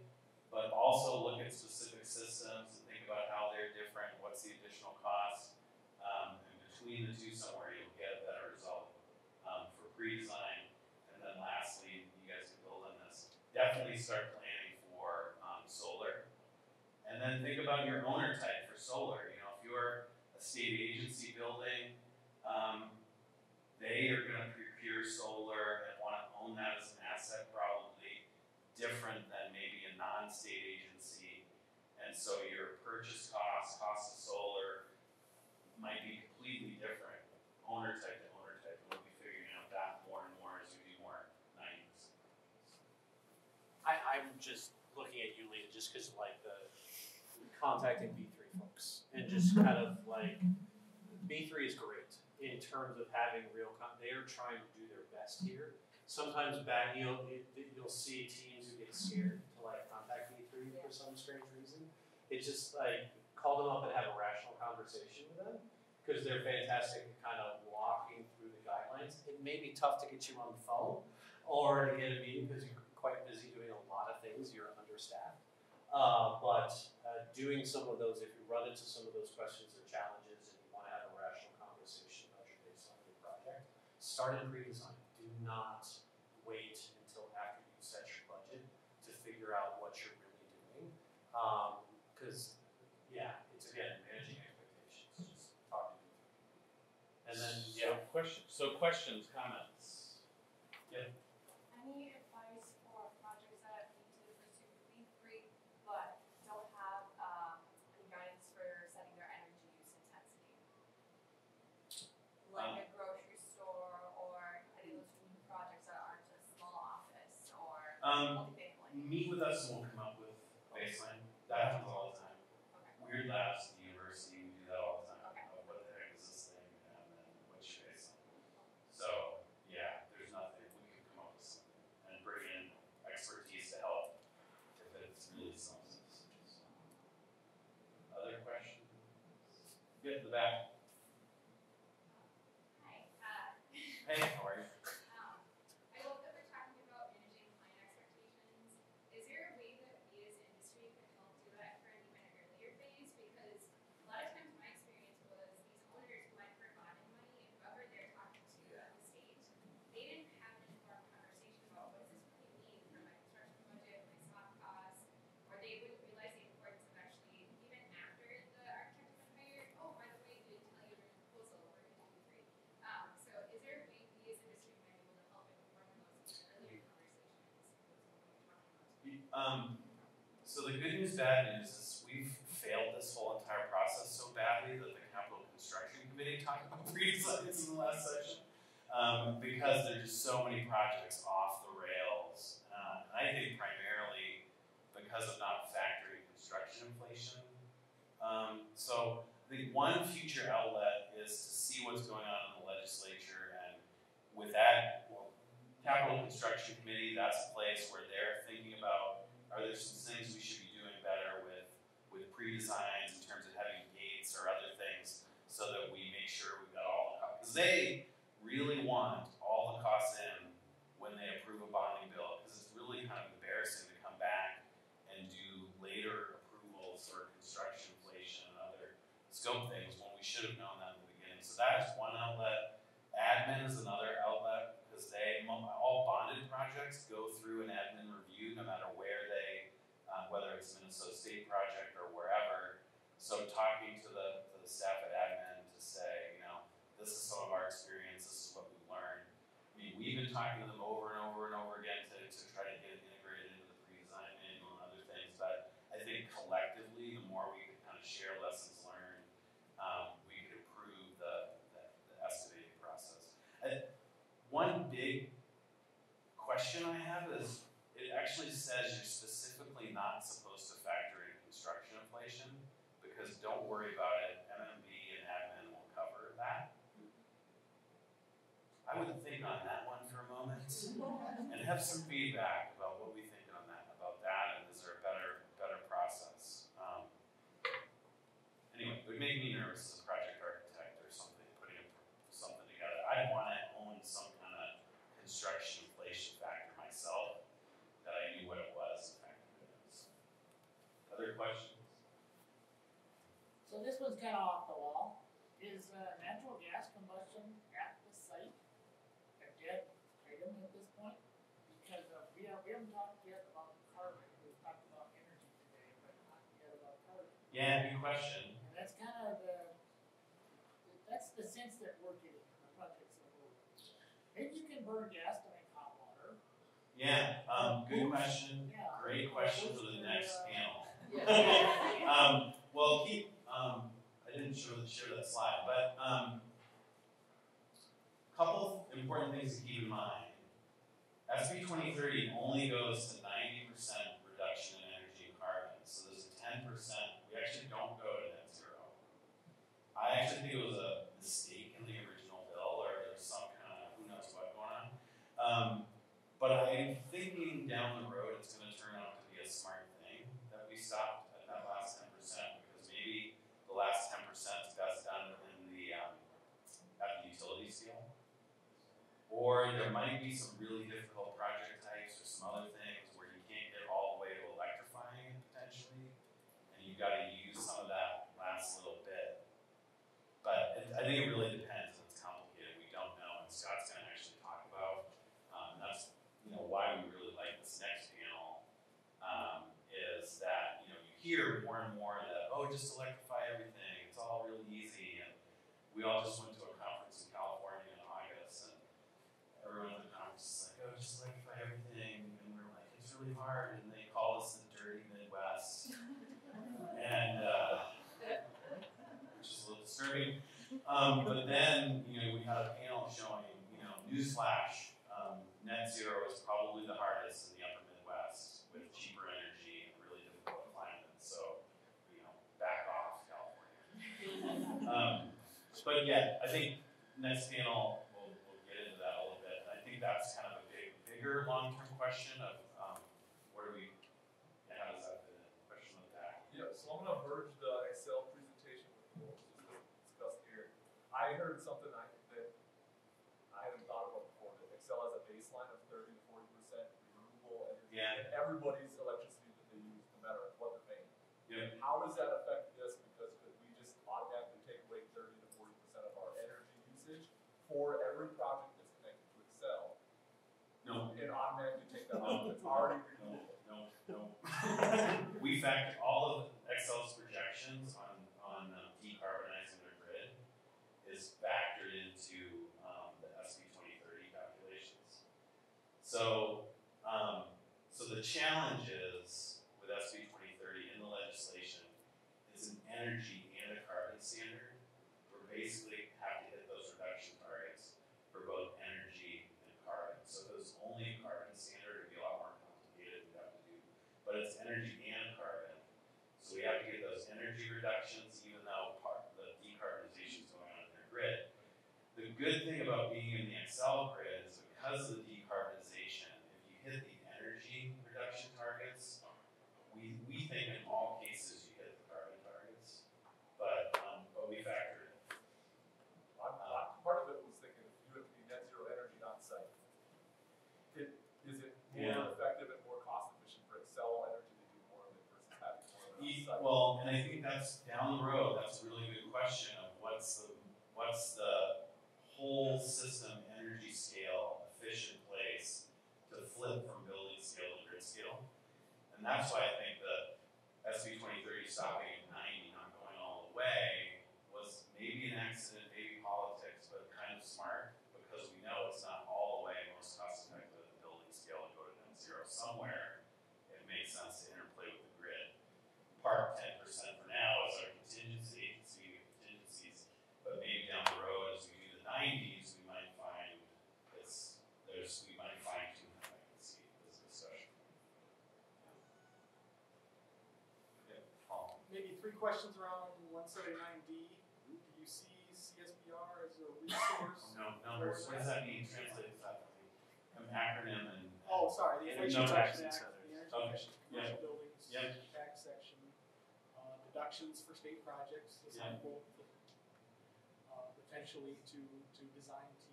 but also look at specific systems and think about how they're different, what's the additional cost, and between the two somewhere you'll get a better result for pre-design. And then lastly, you guys can build on this, definitely start planning for solar. And then think about your owner type for solar. If you're a state agency building, they are going to procure solar and want to own that as an asset, probably different than maybe a non-state agency. And so your purchase cost of solar might be completely different, owner type to owner type. And we'll be figuring out that more and more as we do more 90s. I'm just looking at you, Leah, just because like the contacting B3 folks and just kind of like B3 is great in terms of having real. They are trying to do their best here. Sometimes you'll see teams who get scared to like contact B3 for some strange reason. It's just like call them up and have a rational conversation with them because they're fantastic at kind of walking through the guidelines. It may be tough to get you on the phone or to get a meeting because you're quite busy doing a lot of things. You're understaffed. But doing some of those, if you run into some of those questions or challenges and you want to have a rational conversation about your baseline of your project, start in pre-design. Do not wait until after you set your budget to figure out what you're really doing. Because, it's again, managing expectations. Just talking to people. And then, questions, comments? Yeah. Any advice for projects that need to pursue B3 but don't have any guidance for setting their energy use intensity? Like a grocery store or any of those new projects that aren't a small office or multifamily. Get to the back. Hi. Hey, how are you? I love that we're talking about managing client expectations. Is there a way that we as an industry can help do that for an even earlier phase? Because a lot of times my experience was these owners who went for bonding money and whoever they're talking to at the state, they didn't have an informed conversation about what does this really mean for my construction budget, my soft costs, or they wouldn't realize the importance of actually, even after the architect had been hired, oh, by the way, we didn't tell you during the proposal, we're going to do free. So is there a way we as industry might be able to help inform those earlier conversations? So the good news, bad news is we've failed this whole entire process so badly that the Capital Construction Committee talked about pre-designs in the last section, because there's just so many projects off the rails. And I think primarily because of not factoring construction inflation. So I think one future outlet is to see what's going on in the legislature, and with that, well, Capital Construction Committee, that's a place where they're thinking about, are there some things we should be doing better with pre-designs in terms of having gates or other things so that we make sure we've got all the costs. Because they really want all the costs in when they approve a bonding bill, because it's really kind of embarrassing to come back and do later approvals for construction inflation and other scope things when we should have known that in the beginning. So that is one outlet. Admin is another outlet, because all bonded projects go through an admin review no matter where they, whether it's Minnesota State project or wherever. So talking to the staff at admin to say, this is some of our experience, this is what we've learned. I mean, we've been talking to them over and over and over again to try to get it integrated into the pre-design manual and other things, but I think collectively, the more we can kind of share lessons learned, we could improve the estimating process. One big question I have is, it actually says you're specifically not supposed to factor in construction inflation, because don't worry about it, MMB and admin will cover that. I would think on that one for a moment and have some feedback about what we think on that, and is there a better process. Anyway, it would make me nervous as a project architect or something, putting something together. I want to own some kind of construction inflation factor myself, that I knew what it was and factored it in. So, other questions? So this one's kind of off the wall. Is natural gas combustion at the site a dead item at this point? Because we haven't talked yet about carbon. We've talked about energy today, but not yet about carbon. Yeah, good question. And that's kind of that's the sense that we're getting from the projects that we're working. Maybe you can burn gas to make hot water. Yeah, good question. Yeah. Great question for the next panel. Yeah. Well, I didn't share that slide, but couple important things to keep in mind. SB2030 only goes to 90% reduction in energy and carbon, so there's a 10%. We actually don't go to net zero. I actually think it was a mistake in the original bill, or there's some kind of who knows what going on. But I'm thinking down the road it's going to turn out to be a smart thing that we stopped at that last 10%, because maybe the last 10% is best done in the at the utility scale. Or there might be some really difficult project types or some other things where you can't get all the way to electrifying it potentially, and you've got to use some of that last little bit. But I think it really depends, and it's complicated. We don't know, and Scott's going to actually talk about. That's why we really like this next panel, is that you hear more and more that just electrify everything, it's all really easy, and we all just went to a conference in California in August, and everyone at the conference is like, just electrify everything, and we're like, it's really hard, and they call us the dirty Midwest, and which is a little disturbing. But then we had a panel showing newsflash. Net zero is probably the hardest in the upper Midwest with cheaper energy and really difficult climate. So, back off, California. But yeah, I think next panel we'll get into that a little bit. I think that's kind of a bigger long-term question of how does that fit in? Question of that. Yeah, so I'm going to merge the Excel presentation with Google. I heard something that I hadn't thought about before, that Excel has a baseline of 30 to 40% renewable energy. Yeah. And everybody's electricity that they use, no matter what they're paying. Yeah. How does that affect this? Because could we just automatically take away 30 to 40% of our energy usage for every project that's connected to Excel? No. And automatically take that off? It's already renewable. No. We factor all of Excel's projections on decarbonizing their grid is factored into the SB2030 calculations. So the challenge is with SB2030 in the legislation is an energy and a carbon standard. We basically have to hit those reduction targets for both energy and carbon. So if it was only a carbon standard, it'd be a lot more complicated. We'd have to do, but it's energy and carbon. So we have to get those energy reductions, even though part of the decarbonization is going on in their grid. The good thing about being in the Excel grid is because of the decarbonization, if you hit the energy reduction targets, we think in all cases you hit the carbon targets, but we factor it. Part of it was thinking if you have to be net zero energy on site, is it more effective and more cost efficient for Excel energy to do more of it versus having more of it on site? Well, and I think that's down the road. That's a really good question of what's the whole system energy scale efficient place to flip from building scale to grid scale. And that's why I think the SB2030 stopping at 90, not going all the way, was maybe an accident, maybe politics, but kind of smart because we know it's not all the way most cost effective at the building scale to go to net zero. Somewhere it makes sense to interplay with the grid. Park 10% for now as our contingency, speaking of contingencies, but maybe down the road as we do the 90s, we might find we might fine tune that. I can see this discussion. Yeah. Maybe 3 questions around 179D. Do you see CSBR as a resource? No, numbers. What does that mean? Translate that for me. An acronym and. Oh, sorry, the Inflation Reduction Act, the Energy Commission, commercial buildings, tax section, deductions for state projects, assignable potentially to design teams.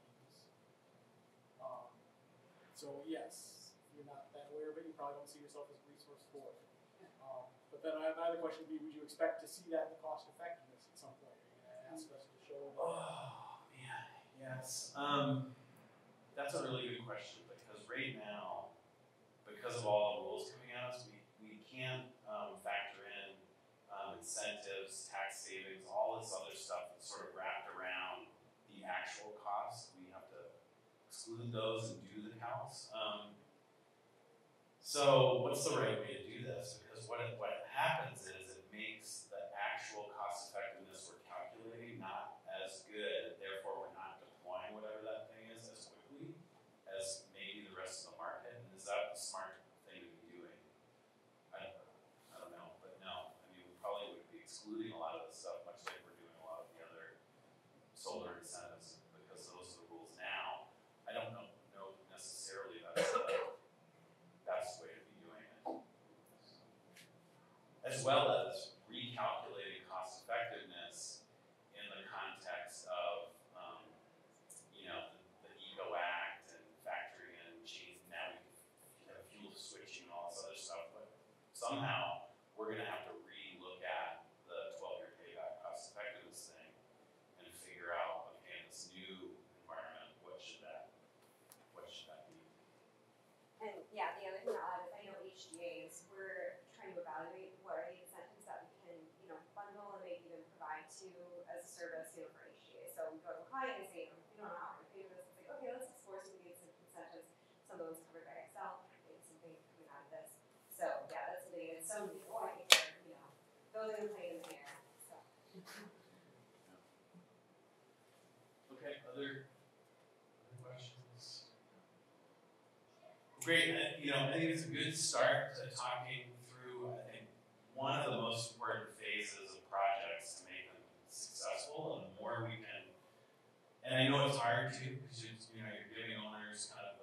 So yes, you're not that aware of it, you probably don't see yourself as a resource for it. But then my other question would be, would you expect to see that in the cost effectiveness at some point? Are you going to ask us to show that? Oh, man, yes. That's a really good question because right now, because of all the rules coming at us, we can't factor in incentives, tax savings, all this other stuff that's sort of wrapped around the actual cost. We have to exclude those and do the counts. So what's the right way to do this? Because what happens is it makes the actual cost effectiveness we're calculating not as good, and therefore we're not deploying whatever that thing is as quickly as maybe the rest of the market. And is that the smart thing to be doing? I don't know, but no. I mean, we probably would be excluding a lot of this stuff, much like we're doing a lot of the other solar incentives, because those are the rules now. I don't know necessarily that's the best way to be doing it. As well as recalculating cost effectiveness in the context of, the ECO Act and factoring in now we have fuel switching and all this other stuff, but somehow we're going to have to re-look at the 12-year payback cost effectiveness thing and figure out, okay, in this new environment, what should that be? And yeah, the other thing I'll add is I know HGAs, we're trying to evaluate what are the incentives that we can, bundle and maybe even provide to as a service, for HGA. So we go to a client and say, we don't know how we're going to pay for this. It's like, okay, let's explore some of these incentives. Some of those covered by Excel, maybe something coming out of this. So yeah, that's something. And some people, I think they're, building and playing in the air. So. Okay, other questions? Great, I think it's a good start to talking through, I think, one of the most important phases of projects to make them successful, and the more we can, and I know it's hard too, because you're giving owners kind of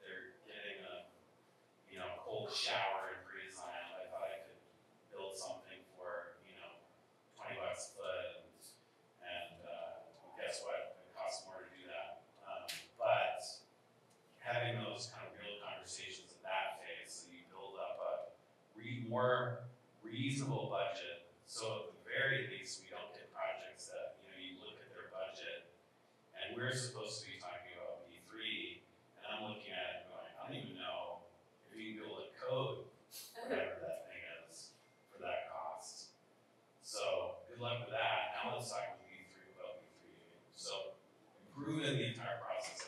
they're getting a, cold shower and pre-design. I thought I could build something for, $20 a foot, and guess reasonable budget, so at the very least, we don't get projects that, you look at their budget, and we're supposed to be talking about B3, and I'm looking at it going, I don't even know if you can build a code, whatever that thing is, for that cost. So, good luck with that. Now let's talk with B3 about B3. So, improving the entire process